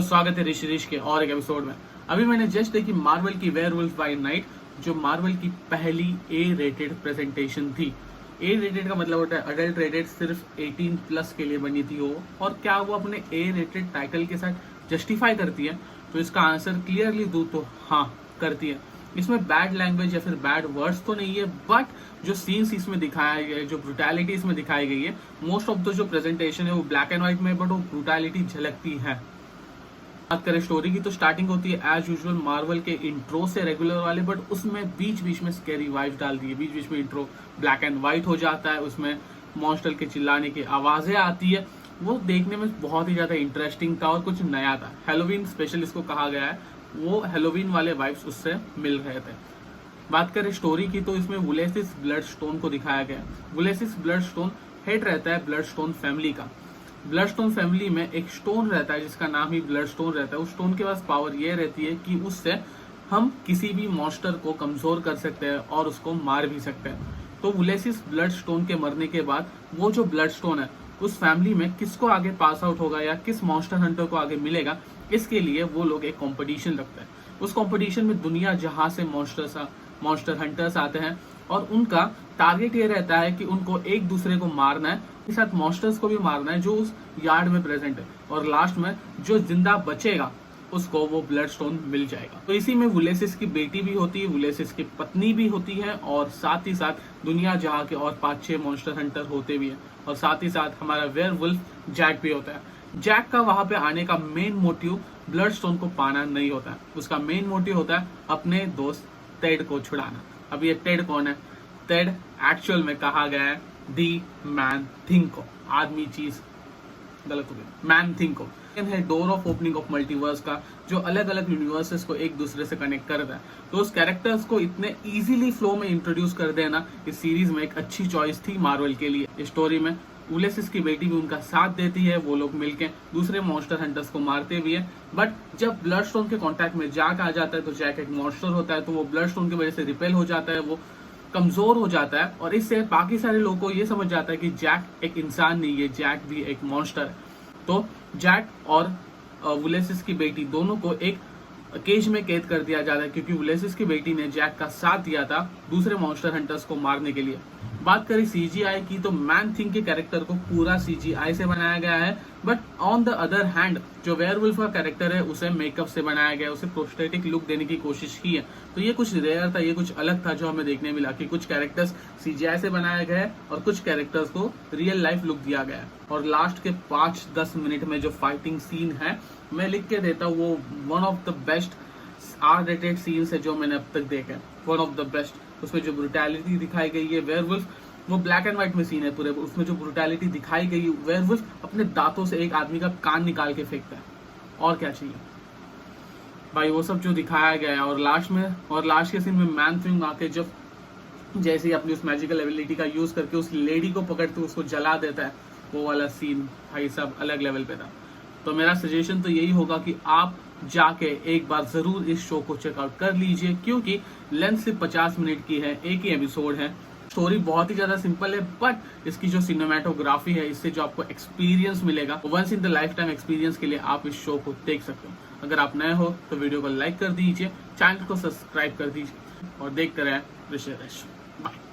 स्वागत है ऋषि के और एक एपिसोड में। अभी मैंने जस्ट देखी मार्वल की वेयरवुल्फ बाय नाइट, जो मार्वल की पहली ए रेटेड प्रेजेंटेशन थी। ए रेटेड का मतलब होता है अडल्ट रेटेड, सिर्फ 18 प्लस के लिए बनी थी वो। और क्या वो अपने ए रेटेड टाइटल के साथ जस्टिफाई करती है? तो इसका आंसर क्लियरली दूं तो हाँ, करती है। इसमें बैड लैंग्वेज या फिर बैड वर्ड्स तो नहीं है, बट जो सीन्स इसमें दिखाया गया है, जो ब्रुटैलिटी इसमें दिखाई गई है, मोस्ट ऑफ द जो प्रेजेंटेशन है वो ब्लैक एंड व्हाइट में, बट वो ब्रुटैलिटी झलकती है। बात करें स्टोरी की तो स्टार्टिंग होती है एज यूजुअल मार्वल के इंट्रो से, रेगुलर वाले, बट उसमें बीच बीच में स्कैरी वाइब डाल दी है। बीच बीच में इंट्रो ब्लैक एंड व्हाइट हो जाता है, उसमें मॉन्स्टर के चिल्लाने की आवाजें आती है। वो देखने में बहुत ही ज्यादा इंटरेस्टिंग था और कुछ नया था। हेलोवीन स्पेशल इसको कहा गया है, वो हेलोवीन वाले वाइब्स उससे मिल रहे थे। बात करें स्टोरी की तो इसमें वुलेसिस ब्लड स्टोन को दिखाया गया। वुलेसिस ब्लड स्टोन हेड रहता है ब्लड स्टोन फैमिली का। ब्लड स्टोन फैमिली में एक स्टोन रहता है जिसका नाम ही ब्लड स्टोन रहता है। उस स्टोन के पास पावर ये रहती है कि उससे हम किसी भी मॉन्स्टर को कमजोर कर सकते हैं और उसको मार भी सकते हैं। तो वुलेसिस ब्लड स्टोन के मरने के बाद वो जो ब्लड स्टोन है उस फैमिली में किसको आगे पास आउट होगा या किस मॉन्स्टर हंटर को आगे मिलेगा, इसके लिए वो लोग एक कंपटीशन रखते हैं। उस कंपटीशन में दुनिया जहां से मॉन्स्टर हंटर्स आते हैं और उनका टारगेट ये रहता है कि उनको एक दूसरे को मारना है, के साथ मॉन्स्टर्स को भी मारना है जो उस यार्ड में प्रेजेंट है, और लास्ट में जो जिंदा बचेगा उसको वो ब्लड स्टोन मिल जाएगा। तो इसी में वुलेसिस की बेटी भी होती है, वुलेसिस की पत्नी भी होती है, और साथ ही साथ दुनिया जहाँ के और 5-6 मॉन्स्टर हंटर होते भी हैं, और साथ ही साथ हमारा वेयरवुल्फ जैक भी होता है। जैक का वहां पे आने का मेन मोटिव ब्लड स्टोन को पाना नहीं होता है, उसका मेन मोटिव होता है अपने दोस्त टेड को छुड़ाना। अब ये टेड कौन है? टेड एक्चुअल में कहा गया है दी मैन थिंग को। आदमी चीज गलत हो गया, मैन थिंग को है door of opening of multiverse का, जो अलग अलग यूनिवर्सेस को एक दूसरे से कनेक्ट करता है। तो उस कैरेक्टर्स को इतने इजीली फ्लो में इंट्रोड्यूस कर देना इस सीरीज में एक अच्छी चॉइस थी मार्वल के लिए। इस स्टोरी में उलेसिस की बेटी भी उनका साथ देती है, वो लोग मिलके दूसरे मॉन्स्टर हंटर्स को मारते भी है। बट जब ब्लड स्टोन के कांटेक्ट में जैक आ जाता है तो जैक एक मॉन्स्टर होता है, तो वो ब्लड स्टोन की वजह से रिपेल हो जाता है, वो कमजोर हो जाता है, और इससे बाकी सारे लोगों को ये समझ जाता है कि जैक एक इंसान नहीं है, जैक भी एक मॉन्स्टर है। तो जैक और वुलेसिस की बेटी दोनों को एक केज में कैद कर दिया जाता है, क्योंकि वुलेसिस की बेटी ने जैक का साथ दिया था दूसरे मॉन्स्टर हंटर्स को मारने के लिए। बात करें सीजीआई की तो मैन थिंग के कैरेक्टर को पूरा सीजीआई से बनाया गया है, but on the other hand जो वेयरवुल्फ का कैरेक्टर है उसे मेकअप से बनाया गया, उसे प्रोस्थेटिक लुक देने की कोशिश की है। तो ये कुछ रेयर था, ये कुछ अलग था जो हमें देखने मिला कि कुछ कैरेक्टर्स सीजीआई से बनाया गया है और कुछ कैरेक्टर्स को रियल लाइफ लुक दिया गया है। और लास्ट के 5-10 मिनट में जो फाइटिंग सीन है, मैं लिख के देता हूँ वो one of the best R rated scenes है जो मैंने अब तक देखा है, वन ऑफ द बेस्ट। उसमें जो ब्रुटैलिटी दिखाई गई है, वेयरवुल्फ वो ब्लैक एंड व्हाइट में सीन है पूरे, उसमें जो ब्रुटैलिटी दिखाई गई है, वेयरवुल्फ अपने दांतों से एक आदमी का कान निकाल के फेंकता है। और क्या चाहिए भाई, वो सब जो दिखाया गया है। और लास्ट के सीन में मैन थिंग आके जब जैसे ही अपनी उस मैजिकल एबिलिटी का यूज करके उस लेडी को पकड़ते उसको जला देता है, वो वाला सीन भाई सब अलग लेवल पे था। तो मेरा सजेशन तो यही होगा कि आप जाके एक बार जरूर इस शो को चेकआउट कर लीजिए, क्योंकि लेंथ सिर्फ 50 मिनट की है, एक ही एपिसोड है। स्टोरी बहुत ही ज्यादा सिंपल है, बट इसकी जो सिनेमेटोग्राफी है, इससे जो आपको एक्सपीरियंस मिलेगा, once in the lifetime experience के लिए आप इस शो को देख सकते हो। अगर आप नए हो तो वीडियो को लाइक कर दीजिए, चैनल को सब्सक्राइब कर दीजिए और देखते रहे ऋषि। बाय।